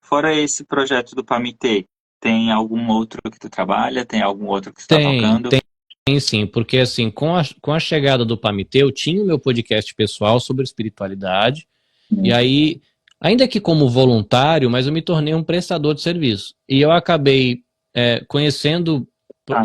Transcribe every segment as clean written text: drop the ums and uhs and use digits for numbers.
Fora esse projeto do Pamitê, tem algum outro que tu trabalha? Tem algum outro que tu está Tem, tocando? tem sim, porque assim, com a chegada do Pamitê, eu tinha o meu podcast pessoal sobre espiritualidade, e Hum. aí, ainda que como voluntário, mas eu me tornei um prestador de serviço. E eu acabei conhecendo, Ah,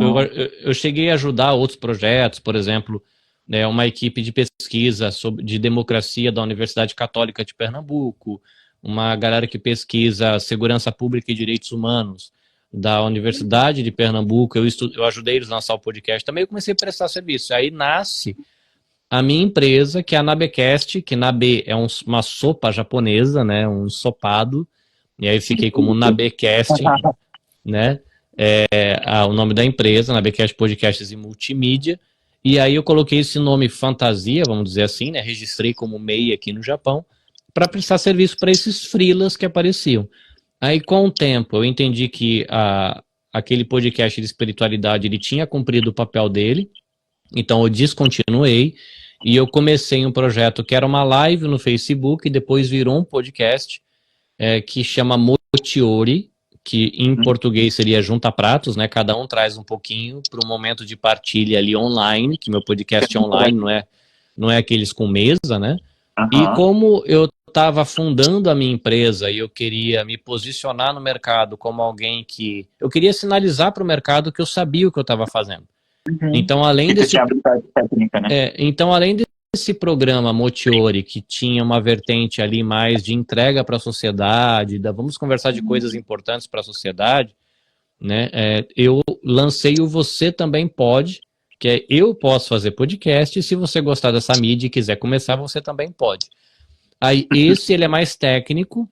eu cheguei a ajudar outros projetos, por exemplo, né, uma equipe de pesquisa de democracia da Universidade Católica de Pernambuco, uma galera que pesquisa segurança pública e direitos humanos da Universidade de Pernambuco, eu ajudei eles a lançar o podcast também, eu comecei a prestar serviço. Aí nasce a minha empresa, que é a Nabecast, que Nabe é uma sopa japonesa, né, um ensopado, e aí fiquei como Nabecast, né, o nome da empresa, Nabecast Podcasts e Multimídia, e aí eu coloquei esse nome fantasia, vamos dizer assim, né, registrei como MEI aqui no Japão, para prestar serviço para esses freelas que apareciam. Aí, com o tempo, eu entendi que aquele podcast de espiritualidade ele tinha cumprido o papel dele, então eu descontinuei e eu comecei um projeto que era uma live no Facebook e depois virou um podcast que chama Motiori, que em português seria Junta Pratos, né? Cada um traz um pouquinho para um momento de partilha ali online, que meu podcast é online, não é aqueles com mesa, né? E aham. como eu estava fundando a minha empresa e eu queria me posicionar no mercado como alguém que eu queria sinalizar para o mercado que eu sabia o que eu estava fazendo. Uhum. Então, além Que tu desse tinha habilidade técnica, né? então, além desse programa Motiori, que tinha uma vertente ali mais de entrega para a sociedade, vamos conversar de coisas importantes para a sociedade, né? Eu lancei o Você Também Pode, que é eu posso fazer podcast, e se você gostar dessa mídia e quiser começar, você também pode. Aí, esse ele é mais técnico,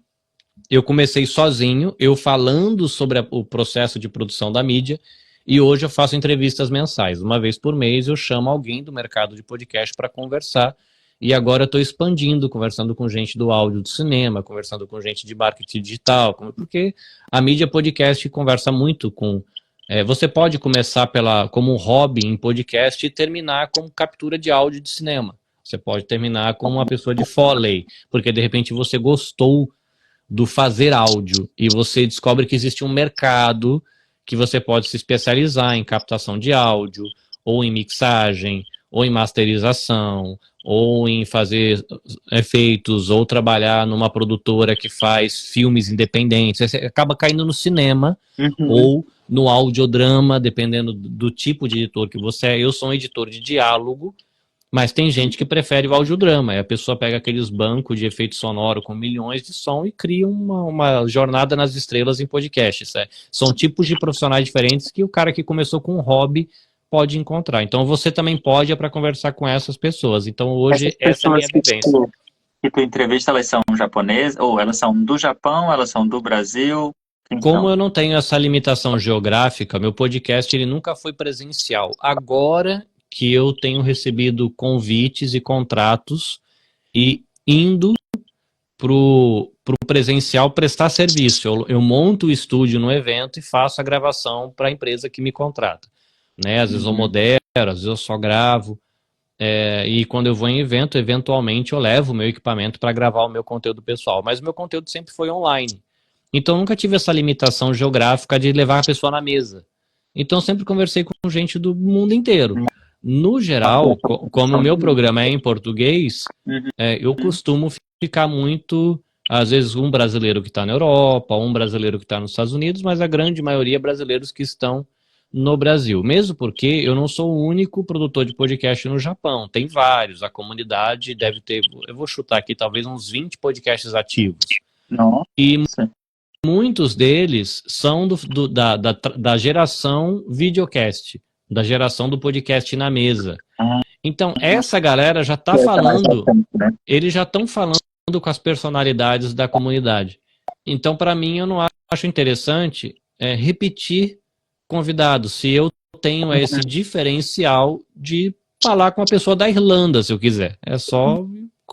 eu comecei sozinho, eu falando sobre o processo de produção da mídia, e hoje eu faço entrevistas mensais. Uma vez por mês eu chamo alguém do mercado de podcast para conversar, e agora eu estou expandindo, conversando com gente do áudio do cinema, conversando com gente de marketing digital, porque a mídia podcast conversa muito com. Você pode começar como um hobby em podcast e terminar como captura de áudio de cinema. Você pode terminar como uma pessoa de Foley, porque de repente você gostou do fazer áudio e você descobre que existe um mercado que você pode se especializar em captação de áudio, ou em mixagem, ou em masterização, ou em fazer efeitos, ou trabalhar numa produtora que faz filmes independentes. Você acaba caindo no cinema Uhum. ou no audiodrama, dependendo do tipo de editor que você é. Eu sou um editor de diálogo, mas tem gente que prefere o audiodrama. A pessoa pega aqueles bancos de efeito sonoro com milhões de som e cria uma jornada nas estrelas em podcasts. São tipos de profissionais diferentes que o cara que começou com um hobby pode encontrar. Então você também pode para conversar com essas pessoas. Então Essas hoje essa é a pessoas minha vivência. que tu entrevista, elas são japonesas, ou elas são do Japão, elas são do Brasil? Quem Como são? eu não tenho essa limitação geográfica, meu podcast ele nunca foi presencial. Agora que eu tenho recebido convites e contratos e indo pro presencial prestar serviço. Eu monto o estúdio no evento e faço a gravação para a empresa que me contrata. Né? Às vezes eu Uhum. modero, às vezes eu só gravo. E quando eu vou em evento, eventualmente eu levo o meu equipamento para gravar o meu conteúdo pessoal. Mas o meu conteúdo sempre foi online. Então eu nunca tive essa limitação geográfica de levar a pessoa na mesa. Então eu sempre conversei com gente do mundo inteiro. No geral, como o meu programa é em português, eu Uhum. costumo ficar muito, às vezes, um brasileiro que está na Europa, um brasileiro que está nos Estados Unidos, mas a grande maioria é brasileiros que estão no Brasil. Mesmo porque eu não sou o único produtor de podcast no Japão. Tem vários. A comunidade deve ter, eu vou chutar aqui, talvez uns 20 podcasts ativos. E Nossa. muitos deles são da geração videocast, da geração do podcast na mesa. Ah, Então, essa galera já está que essa é mais falando, recente, né? eles já estão falando com as personalidades da comunidade. Então, para mim, eu não acho interessante repetir convidados. Se eu tenho esse diferencial de falar com uma pessoa da Irlanda, se eu quiser, é só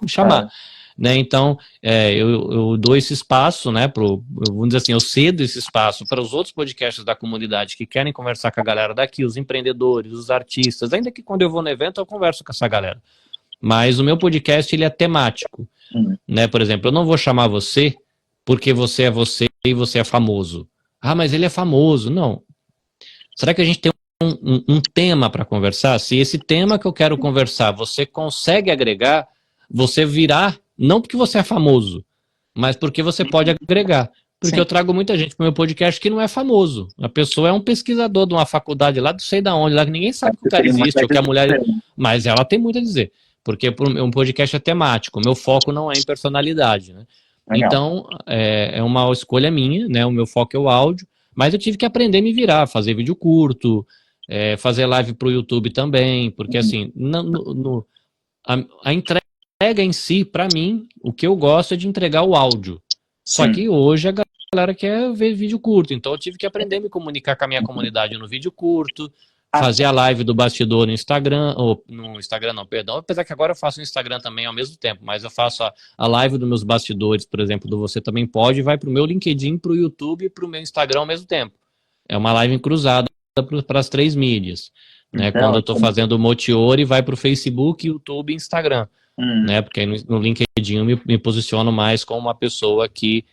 chamar. É. Né? Então, eu dou esse espaço, né, vamos dizer assim, eu cedo esse espaço para os outros podcasts da comunidade que querem conversar com a galera daqui, os empreendedores, os artistas, ainda que quando eu vou no evento eu converso com essa galera. Mas o meu podcast ele é temático, Uhum. né? Por exemplo, eu não vou chamar você porque você e você é famoso. Ah, mas ele é famoso. Não. Será que a gente tem um tema para conversar? Se esse tema que eu quero conversar, você consegue agregar, você virá, não porque você é famoso, mas porque você pode agregar. Porque Sim. eu trago muita gente para o meu podcast que não é famoso. A pessoa é um pesquisador de uma faculdade lá, não sei da onde, lá que ninguém sabe que o cara existe, ou que a mulher. Mas ela tem muito a dizer. Porque um podcast é temático, o meu foco não é em personalidade, né? Legal. Então, é uma escolha minha, né? O meu foco é o áudio, mas eu tive que aprender a me virar, fazer vídeo curto, fazer live para o YouTube também, porque assim, a entrega em si, para mim, o que eu gosto é de entregar o áudio. Só que hoje a galera quer ver vídeo curto, então eu tive que aprender a me comunicar com a minha comunidade no vídeo curto, fazer a live do bastidor no Instagram, ou no Instagram não, perdão, apesar que agora eu faço no Instagram também ao mesmo tempo, mas eu faço a live dos meus bastidores, por exemplo, do Você Também Pode, vai pro meu LinkedIn, pro YouTube e pro meu Instagram ao mesmo tempo. É uma live cruzada para as 3 mídias. Né? Quando eu estou fazendo o Motiori, vai pro Facebook, YouTube e Instagram. Né? Porque aí no LinkedIn eu me posiciono mais como uma pessoa que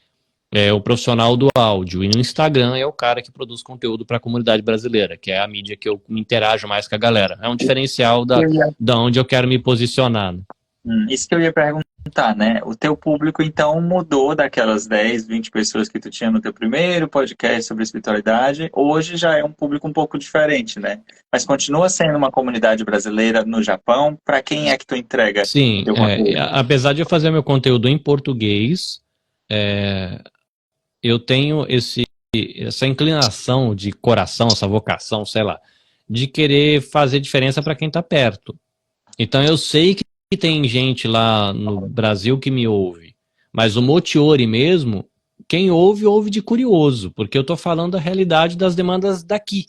é o profissional do áudio, e no Instagram é o cara que produz conteúdo para a comunidade brasileira, que é a mídia que eu me interajo mais com a galera. É um diferencial da onde eu quero me posicionar. Né? Isso que eu ia perguntar, né? O teu público, então, mudou daquelas 10, 20 pessoas que tu tinha no teu primeiro podcast sobre espiritualidade. Hoje já é um público um pouco diferente, né? Mas continua sendo uma comunidade brasileira no Japão. Para quem é que tu entrega? Sim, apesar de eu fazer meu conteúdo em português, eu tenho essa inclinação de coração, essa vocação, sei lá, de querer fazer diferença para quem está perto. Então eu sei que tem gente lá no Brasil que me ouve, mas o Motiori mesmo, quem ouve, ouve de curioso, porque eu estou falando da realidade das demandas daqui,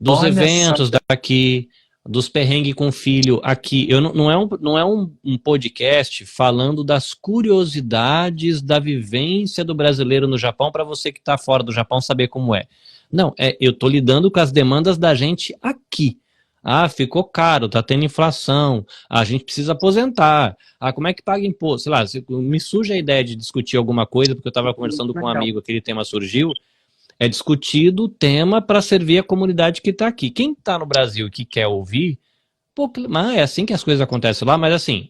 dos eventos daqui, dos perrengues com filho aqui. Não é um podcast falando das curiosidades da vivência do brasileiro no Japão para você que está fora do Japão saber como é. Não, eu estou lidando com as demandas da gente aqui. Ah, ficou caro, tá tendo inflação, a gente precisa aposentar. Ah, como é que paga imposto? Sei lá, me surge a ideia de discutir alguma coisa, porque eu estava conversando com um amigo, aquele tema surgiu, é discutido o tema para servir a comunidade que está aqui. Quem está no Brasil e que quer ouvir, pô, mas é assim que as coisas acontecem lá, mas assim,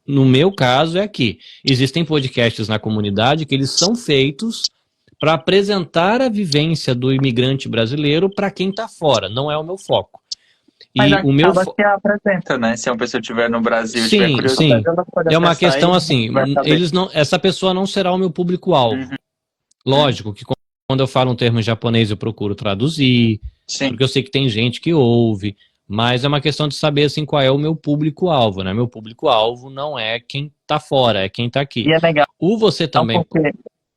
no meu caso é aqui. Existem podcasts na comunidade que eles são feitos para apresentar a vivência do imigrante brasileiro para quem está fora, não é o meu foco. Mas o meu que apresenta, né? Se uma pessoa estiver no Brasil, sim, sim. Ela pode uma questão assim, essa pessoa não será o meu público-alvo. Lógico que quando eu falo um termo em japonês eu procuro traduzir, porque eu sei que tem gente que ouve, mas é uma questão de saber assim qual é o meu público-alvo, né? Meu público-alvo não é quem tá fora, é quem tá aqui. E é legal. Você também...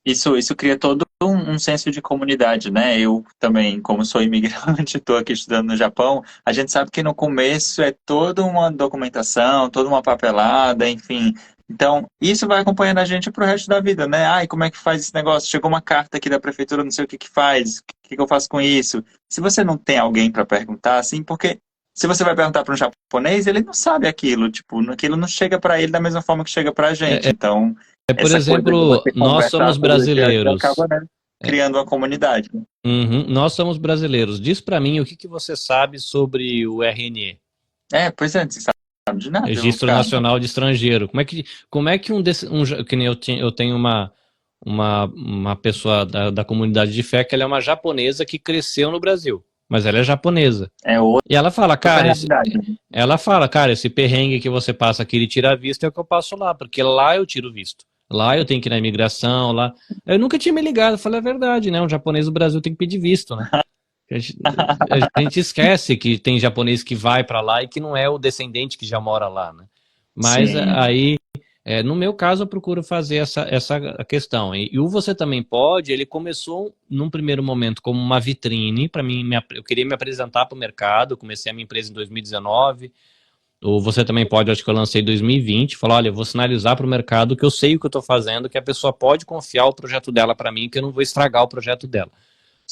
Isso cria todo um senso de comunidade, né? Eu também, como sou imigrante, estou aqui estudando no Japão, a gente sabe que no começo é toda uma documentação, toda uma papelada, enfim. Então, isso vai acompanhando a gente pro resto da vida, né? Ai, como é que faz esse negócio? Chegou uma carta aqui da prefeitura, não sei o que faz, o que eu faço com isso? Se você não tem alguém para perguntar, assim, porque se você vai perguntar para um japonês, ele não sabe aquilo, tipo, aquilo não chega para ele da mesma forma que chega para a gente, então... por exemplo, nós somos brasileiros. Acaba, né, criando uma comunidade. Nós somos brasileiros. Diz para mim o que você sabe sobre o RNE. Pois é, você sabe de nada. Registro Nacional de Estrangeiro. Como é que que nem eu tenho uma pessoa da comunidade de fé que ela é uma japonesa que cresceu no Brasil, mas ela é japonesa. E ela fala, cara, esse perrengue que você passa aqui de tirar visto é o que eu passo lá, porque lá eu tiro visto. Lá eu tenho que ir na imigração, lá... Eu nunca tinha me ligado, eu falei a verdade, né? Um japonês do Brasil tem que pedir visto, né? A gente esquece que tem japonês que vai para lá e que não é o descendente que já mora lá, né? Mas sim. Aí, no meu caso, eu procuro fazer essa questão. E o Você Também Pode, ele começou num primeiro momento como uma vitrine para mim, eu queria me apresentar para o mercado, comecei a minha empresa em 2019, o Você Também Pode, acho que eu lancei em 2020, falou, olha, eu vou sinalizar para o mercado que eu sei o que eu estou fazendo, que a pessoa pode confiar o projeto dela para mim, que eu não vou estragar o projeto dela.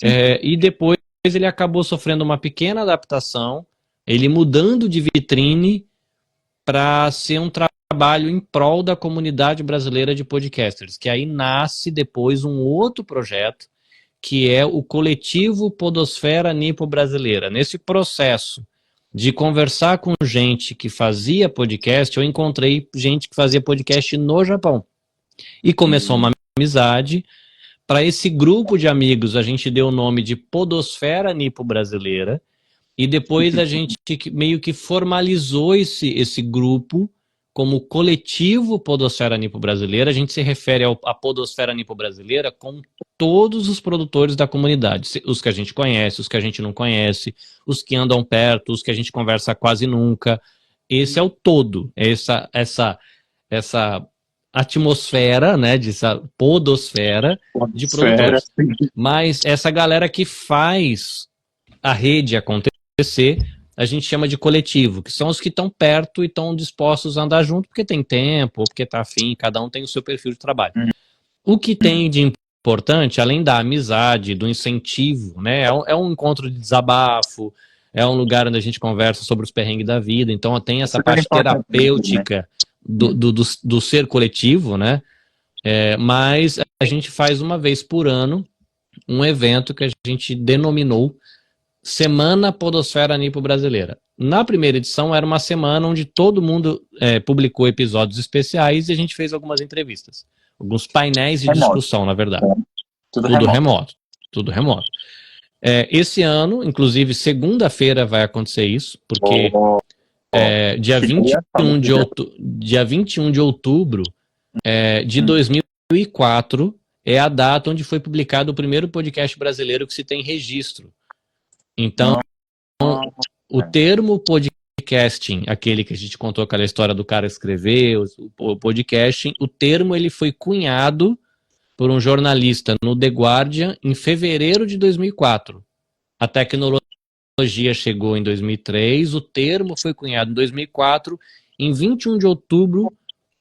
E depois ele acabou sofrendo uma pequena adaptação, ele mudando de vitrine para ser um trabalho em prol da comunidade brasileira de podcasters, que aí nasce depois um outro projeto, que é o Coletivo Podosfera Nipo Brasileira. Nesse processo de conversar com gente que fazia podcast, eu encontrei gente que fazia podcast no Japão. E começou uma amizade. Para esse grupo de amigos, a gente deu o nome de Podosfera Nipo Brasileira. E depois a gente meio que formalizou esse grupo como Coletivo Podosfera Nipo Brasileira. A gente se refere à Podosfera Nipo Brasileira com todos os produtores da comunidade. Os que a gente conhece, os que a gente não conhece, os que andam perto, os que a gente conversa quase nunca. Esse é o todo. É essa atmosfera, né, dessa podosfera de produtores. Mas essa galera que faz a rede acontecer, a gente chama de coletivo, que são os que estão perto e estão dispostos a andar junto porque tem tempo, ou porque está afim, cada um tem o seu perfil de trabalho. O que tem de importante, além da amizade, do incentivo, né, é um encontro de desabafo, é um lugar onde a gente conversa sobre os perrengues da vida, então tem essa parte terapêutica do ser coletivo, né, mas a gente faz uma vez por ano um evento que a gente denominou Semana Podosfera Nipo Brasileira. Na primeira edição era uma semana onde todo mundo publicou episódios especiais e a gente fez algumas entrevistas. Alguns painéis de discussão, na verdade. Tudo remoto. Tudo remoto. Esse ano, inclusive, segunda-feira vai acontecer isso, porque dia 21 de outubro de 2004 é a data onde foi publicado o primeiro podcast brasileiro que se tem registro. Então, o termo podcasting, aquele que a gente contou aquela história do cara escrever, o podcasting, o termo ele foi cunhado por um jornalista no The Guardian em fevereiro de 2004. A tecnologia chegou em 2003, o termo foi cunhado em 2004. Em 21 de outubro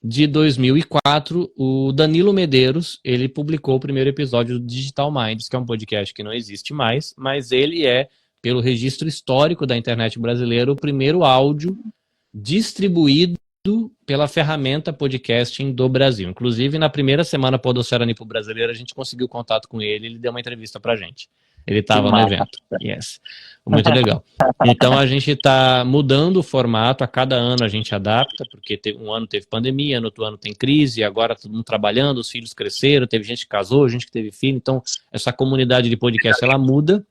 de 2004, o Danilo Medeiros, ele publicou o primeiro episódio do Digital Minds, que é um podcast que não existe mais, mas ele é, pelo registro histórico da internet brasileira, o primeiro áudio distribuído pela ferramenta podcasting do Brasil. Inclusive, na primeira semana Podosfera Nipo Brasileira, a gente conseguiu contato com ele deu uma entrevista pra gente. Ele estava no evento. Yes. Muito legal. Então, a gente está mudando o formato, a cada ano a gente adapta, porque um ano teve pandemia, no outro ano tem crise, agora todo mundo trabalhando, os filhos cresceram, teve gente que casou, gente que teve filho, então essa comunidade de podcast, ela muda,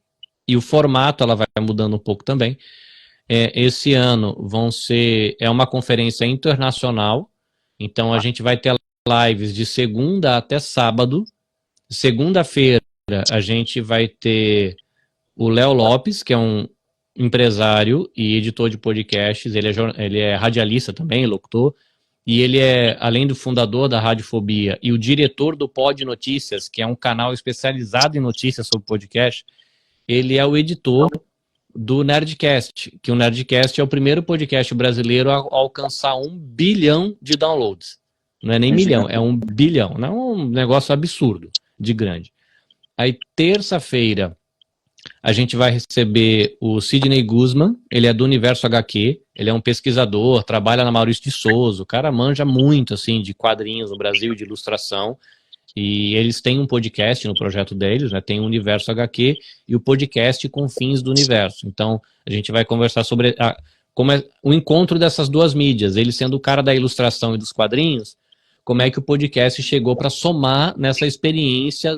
e o formato ela vai mudando um pouco também. Esse ano é uma conferência internacional, então a gente vai ter lives de segunda até sábado. Segunda-feira a gente vai ter o Léo Lopes, que é um empresário e editor de podcasts, ele é radialista também, locutor, e ele é, além do fundador da Radiofobia e o diretor do Pod Notícias, que é um canal especializado em notícias sobre podcast. Ele é o editor do Nerdcast, que o Nerdcast é o primeiro podcast brasileiro a alcançar 1 bilhão de downloads. Não é nem milhão, é 1 bilhão. Não é um negócio absurdo de grande. Aí, terça-feira, a gente vai receber o Sidney Guzman, ele é do Universo HQ, ele é um pesquisador, trabalha na Maurício de Souza, o cara manja muito, assim, de quadrinhos no Brasil, de ilustração. E eles têm um podcast no projeto deles, né? Tem o Universo HQ e o podcast Confins do Universo. Então, a gente vai conversar sobre como é o encontro dessas duas mídias. Ele sendo o cara da ilustração e dos quadrinhos, como é que o podcast chegou para somar nessa experiência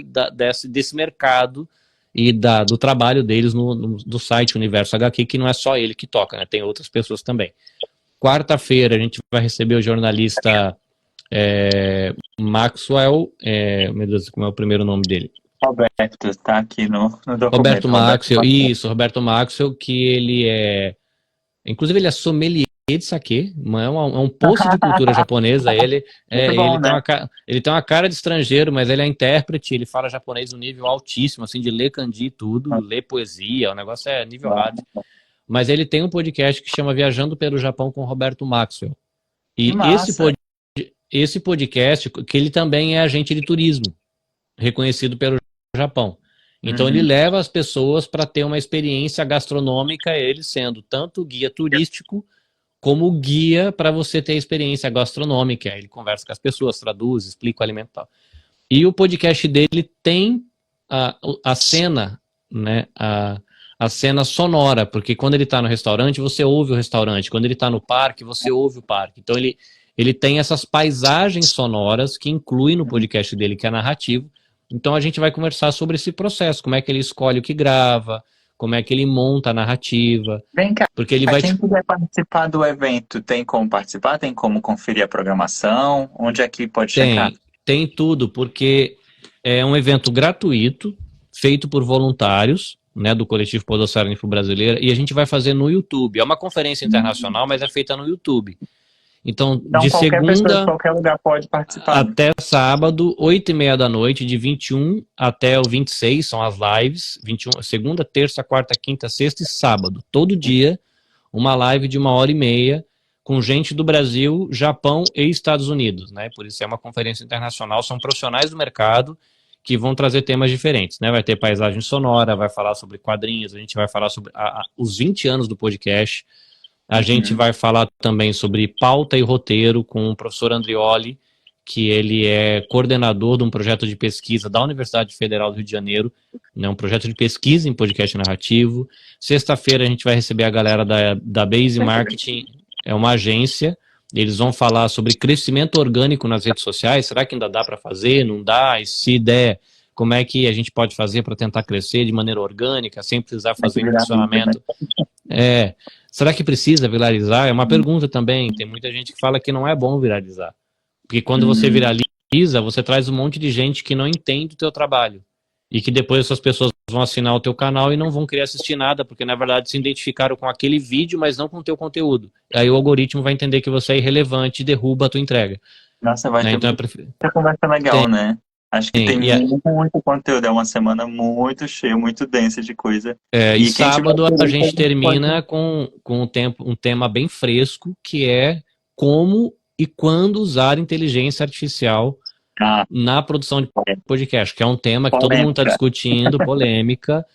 desse mercado e do trabalho deles do site Universo HQ, que não é só ele que toca, né? Tem outras pessoas também. Quarta-feira, a gente vai receber o jornalista... Maxwell, meu Deus, como é o primeiro nome dele? Roberto, está aqui no documento. Roberto Maxwell, isso, Roberto Maxwell, que ele inclusive ele é sommelier de saquê, é um poço de cultura japonesa, ele tem uma cara de estrangeiro, mas ele é intérprete, ele fala japonês no nível altíssimo, assim, de ler kanji e tudo, ler poesia, o negócio é nível hard, mas ele tem um podcast que chama Viajando pelo Japão com Roberto Maxwell, e esse podcast, que ele também é agente de turismo, reconhecido pelo Japão. Então ele leva as pessoas para ter uma experiência gastronômica, ele sendo tanto guia turístico como guia para você ter a experiência gastronômica. Ele conversa com as pessoas, traduz, explica o alimento e tal. E o podcast dele tem a cena, né, a cena sonora, porque quando ele está no restaurante, você ouve o restaurante. Quando ele está no parque, você ouve o parque. Então ele tem essas paisagens sonoras que inclui no podcast dele, que é narrativo. Então a gente vai conversar sobre esse processo, como é que ele escolhe o que grava, como é que ele monta a narrativa. Vem cá, Porque ele vai quem quiser participar do evento, tem como participar? Tem como conferir a programação? Onde é que pode checar? tem tudo, porque é um evento gratuito, feito por voluntários, né, do coletivo Podosfera Nifo-Brasileira, e a gente vai fazer no YouTube. É uma conferência internacional, mas é feita no YouTube. Então, Então, de qualquer pessoa de segunda qualquer lugar pode participar. até sábado, 8h30 da noite, de 21 até o 26, são as lives, 21, segunda, terça, quarta, quinta, sexta e sábado. Todo dia, uma live de 1h30, com gente do Brasil, Japão e Estados Unidos, né? Por isso é uma conferência internacional, são profissionais do mercado que vão trazer temas diferentes, né? Vai ter paisagem sonora, vai falar sobre quadrinhos, a gente vai falar sobre os 20 anos do podcast, a gente vai falar também sobre pauta e roteiro com o professor Andrioli, que ele é coordenador de um projeto de pesquisa da Universidade Federal do Rio de Janeiro, né, um projeto de pesquisa em podcast narrativo. Sexta-feira a gente vai receber a galera da Base Marketing, é uma agência, eles vão falar sobre crescimento orgânico nas redes sociais, será que ainda dá para fazer, não dá? E se der, como é que a gente pode fazer para tentar crescer de maneira orgânica, sem precisar fazer impulsionamento? Será que precisa viralizar? É uma pergunta também, tem muita gente que fala que não é bom viralizar. Porque quando você viraliza, você traz um monte de gente que não entende o teu trabalho. E que depois essas pessoas vão assinar o teu canal e não vão querer assistir nada, porque na verdade se identificaram com aquele vídeo, mas não com o teu conteúdo. Aí o algoritmo vai entender que você é irrelevante e derruba a tua entrega. Nossa, vai ter Então, muita conversa legal, né? Acho que tem muito conteúdo, é uma semana muito cheia, muito densa de coisa. E sábado a gente termina com um tema bem fresco, que é como e quando usar inteligência artificial na produção de podcast, que é um tema que todo mundo está discutindo, polêmica,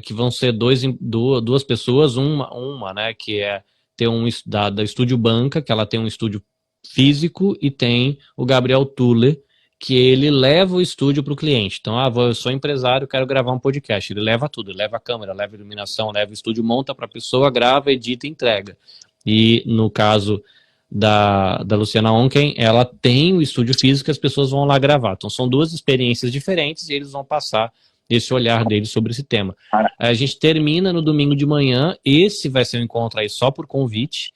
que vão ser duas pessoas, uma, né, que é ter da Estúdio Banca, que ela tem um estúdio físico, e tem o Gabriel Tuller, que ele leva o estúdio para o cliente. Então, eu sou empresário, quero gravar um podcast. Ele leva tudo, ele leva a câmera, leva a iluminação, leva o estúdio, monta para a pessoa, grava, edita e entrega. E no caso da Luciana Onken, ela tem o estúdio físico, as pessoas vão lá gravar. Então, são duas experiências diferentes e eles vão passar esse olhar deles sobre esse tema. A gente termina no domingo de manhã, esse vai ser um encontro aí só por convite,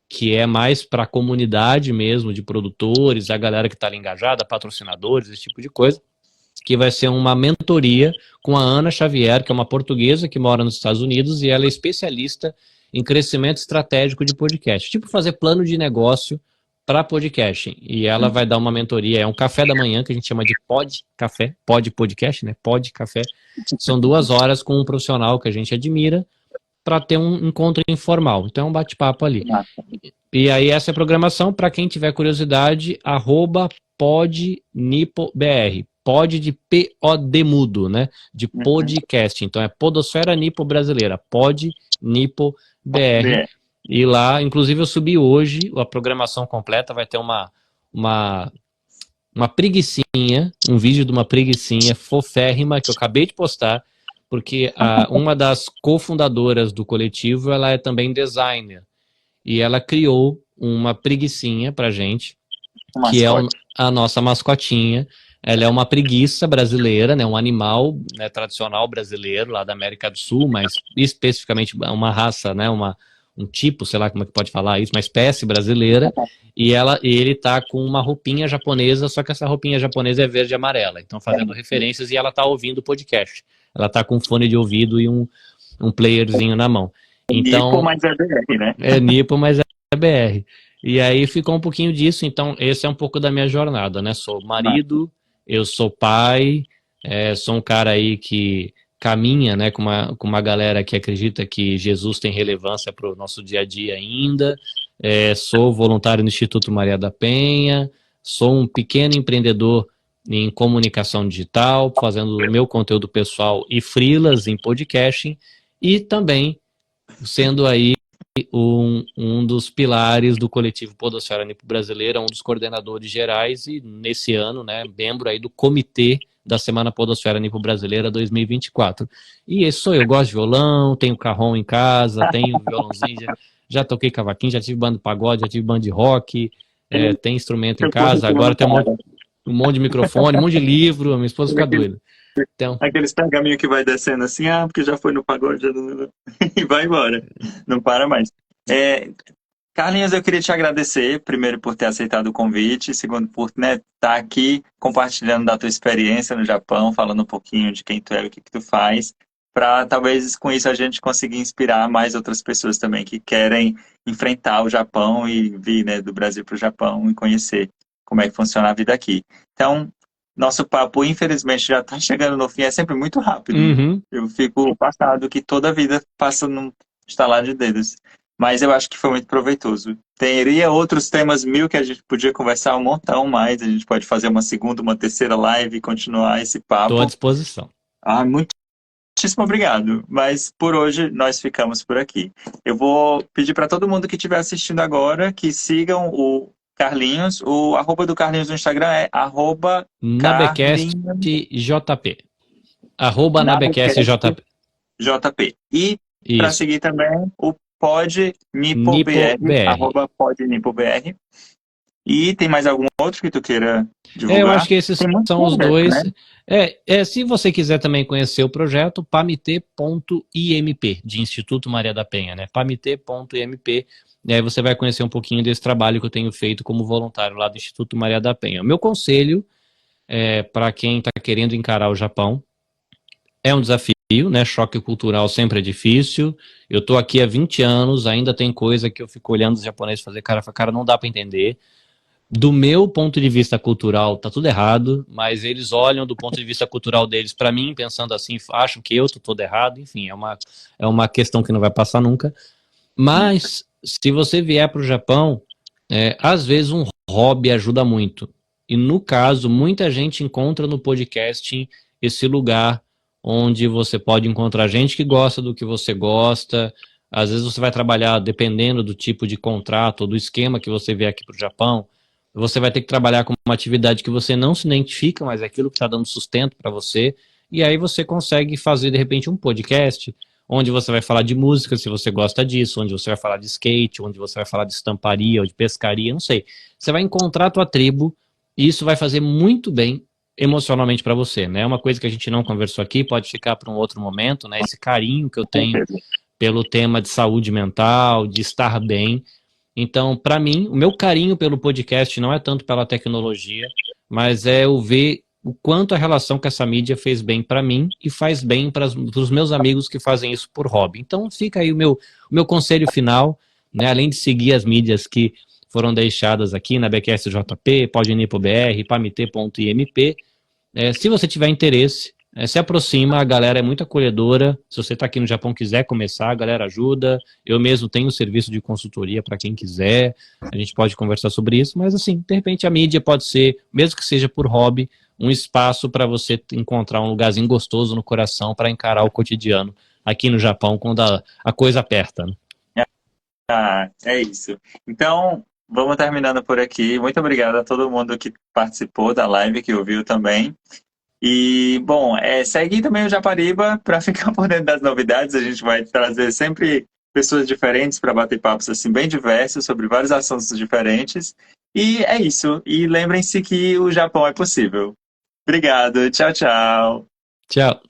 que é mais para a comunidade mesmo, de produtores, a galera que está ali engajada, patrocinadores, esse tipo de coisa, que vai ser uma mentoria com a Ana Xavier, que é uma portuguesa que mora nos Estados Unidos, e ela é especialista em crescimento estratégico de podcast, tipo fazer plano de negócio para podcasting, e ela vai dar uma mentoria, é um café da manhã, que a gente chama de pod-café, pod-podcast, né, pod-café, são 2 horas com um profissional que a gente admira, para ter um encontro informal. Então é um bate-papo ali. E aí essa é a programação, para quem tiver curiosidade, @podnipobr. Pod de P-O-D mudo, né? De podcast. Então é Podosfera Nipo Brasileira. Pod Nipo BR. E lá, inclusive eu subi hoje, a programação completa vai ter uma preguicinha, um vídeo de uma preguicinha foférrima que eu acabei de postar, porque uma das cofundadoras do coletivo, ela é também designer, e ela criou uma preguicinha pra gente, que é a nossa mascotinha. Ela é uma preguiça brasileira, né, um animal, né, tradicional brasileiro, lá da América do Sul, mas especificamente uma raça, né, um tipo, sei lá como é que pode falar isso, uma espécie brasileira, e ele tá com uma roupinha japonesa, só que essa roupinha japonesa é verde e amarela, então fazendo referências, e ela tá ouvindo o podcast. Ela tá com um fone de ouvido e um playerzinho na mão. Então, Nipo, mas é BR, né? É Nipo, mas é BR. E aí ficou um pouquinho disso, então esse é um pouco da minha jornada, né? Sou marido, eu sou pai, sou um cara aí que caminha, né, com uma galera que acredita que Jesus tem relevância para o nosso dia a dia ainda, sou voluntário no Instituto Maria da Penha, sou um pequeno empreendedor em comunicação digital, fazendo o meu conteúdo pessoal e freelas em podcasting, e também sendo aí um dos pilares do coletivo Podosfera Nipo Brasileira, um dos coordenadores gerais e nesse ano, né, membro aí do comitê da Semana Podosfera Nipo Brasileira 2024. E esse sou eu, gosto de violão, tenho carrom em casa, tenho violãozinho, já toquei cavaquinho, já tive banda de pagode, já tive banda de rock, tem instrumento em casa, agora tem um monte de microfone, um monte de livro, a minha esposa fica doida. Então, aqueles pergaminhos que vai descendo assim, porque já foi no pagode, e vai embora, não para mais. Carlinhos, eu queria te agradecer, primeiro por ter aceitado o convite, segundo por estar aqui compartilhando da tua experiência no Japão, falando um pouquinho de quem tu é e o que tu faz, para talvez com isso a gente conseguir inspirar mais outras pessoas também que querem enfrentar o Japão e vir, né, do Brasil para o Japão e conhecer como é que funciona a vida aqui. Então, nosso papo, infelizmente, já está chegando no fim, é sempre muito rápido. Eu fico passado que toda a vida passa num estalar de dedos. Mas eu acho que foi muito proveitoso. Teria outros temas mil que a gente podia conversar um montão mais. A gente pode fazer uma segunda, uma terceira live e continuar esse papo. Estou à disposição. Muitíssimo obrigado. Mas por hoje nós ficamos por aqui. Eu vou pedir para todo mundo que estiver assistindo agora que sigam o Carlinhos. O @ do Carlinhos no Instagram é @nabecastjp. @nabecastjp. JP. E para seguir também o PodNipoBR, @PodNipoBR. E tem mais algum outro que tu queira divulgar? Eu acho que esses são os dois. Né? Se você quiser também conhecer o projeto, pamite.imp, de Instituto Maria da Penha, né? pamite.imp. E aí você vai conhecer um pouquinho desse trabalho que eu tenho feito como voluntário lá do Instituto Maria da Penha. O meu conselho para quem está querendo encarar o Japão é um desafio, né? Choque cultural sempre é difícil. Eu tô aqui há 20 anos, ainda tem coisa que eu fico olhando os japoneses fazer, cara, não dá para entender. Do meu ponto de vista cultural, tá tudo errado, mas eles olham do ponto de vista cultural deles para mim, pensando assim, acham que eu tô todo errado, enfim, é uma questão que não vai passar nunca. Mas, se você vier para o Japão, às vezes um hobby ajuda muito. E no caso, muita gente encontra no podcast esse lugar onde você pode encontrar gente que gosta do que você gosta. Às vezes você vai trabalhar, dependendo do tipo de contrato ou do esquema que você vier aqui para o Japão, você vai ter que trabalhar com uma atividade que você não se identifica, mas é aquilo que está dando sustento para você, e aí você consegue fazer, de repente, um podcast, onde você vai falar de música, se você gosta disso, onde você vai falar de skate, onde você vai falar de estamparia ou de pescaria, não sei. Você vai encontrar a tua tribo, e isso vai fazer muito bem emocionalmente para você, né? É uma coisa que a gente não conversou aqui, pode ficar para um outro momento, né? Esse carinho que eu tenho pelo tema de saúde mental, de estar bem. Então, para mim, o meu carinho pelo podcast não é tanto pela tecnologia, mas é eu ver o quanto a relação com essa mídia fez bem para mim e faz bem para os meus amigos que fazem isso por hobby. Então, fica aí o meu conselho final, né? Além de seguir as mídias que foram deixadas aqui na BQSJP, PodNipoBR, pamite.imp. Se você tiver interesse, se aproxima, a galera é muito acolhedora. Se você está aqui no Japão e quiser começar, a galera ajuda. Eu mesmo tenho serviço de consultoria para quem quiser. A gente pode conversar sobre isso, mas assim, de repente a mídia pode ser, mesmo que seja por hobby, um espaço para você encontrar um lugarzinho gostoso no coração para encarar o cotidiano aqui no Japão quando a coisa aperta. Né? É isso. Então, vamos terminando por aqui. Muito obrigado a todo mundo que participou da live, que ouviu também. E, bom, segue também o Japariba para ficar por dentro das novidades. A gente vai trazer sempre pessoas diferentes para bater papos assim, bem diversos sobre vários assuntos diferentes. E é isso. E lembrem-se que o Japão é possível. Obrigado. Tchau, tchau. Tchau.